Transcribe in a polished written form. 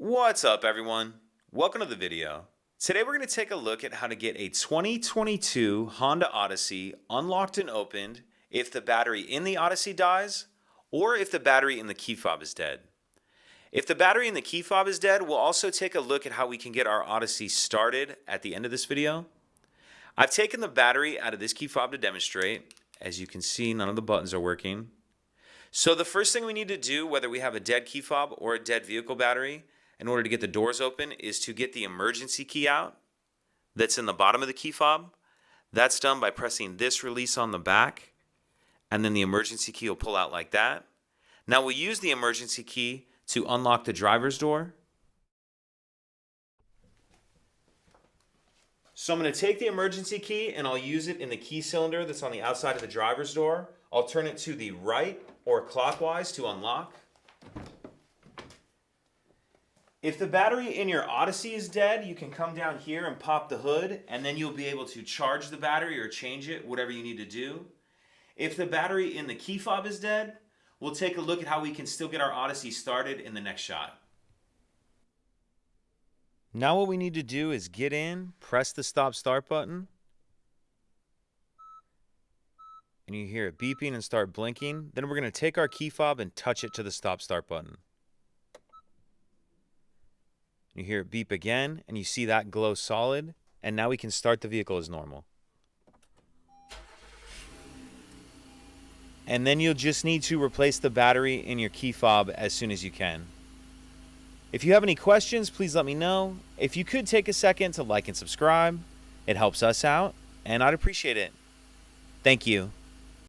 What's up, everyone? Welcome to the video. Today we're going to take a look at how to get a 2022 Honda Odyssey unlocked and opened if the battery in the Odyssey dies or if the battery in the key fob is dead. If the battery in the key fob is dead, we'll also take a look at how we can get our Odyssey started at the end of this video. I've taken the battery out of this key fob to demonstrate. As you can see, none of the buttons are working. So the first thing we need to do, whether we have a dead key fob or a dead vehicle battery, in order to get the doors open, is to get the emergency key out that's in the bottom of the key fob. That's done by pressing this release on the back, and then the emergency key will pull out like that. Now we'll use the emergency key to unlock the driver's door. So I'm going to take the emergency key and I'll use it in the key cylinder that's on the outside of the driver's door. I'll turn it to the right or clockwise to unlock. If the battery in your Odyssey is dead, you can come down here and pop the hood, and then you'll be able to charge the battery or change it, whatever you need to do. If the battery in the key fob is dead, we'll take a look at how we can still get our Odyssey started in the next shot. Now what we need to do is get in, press the stop start button, and you hear it beeping and start blinking. Then we're going to take our key fob and touch it to the stop start button. You hear it beep again, and you see that glow solid, and now we can start the vehicle as normal. And then you'll just need to replace the battery in your key fob as soon as you can. If you have any questions, please let me know. If you could take a second to like and subscribe, it helps us out, and I'd appreciate it. Thank you.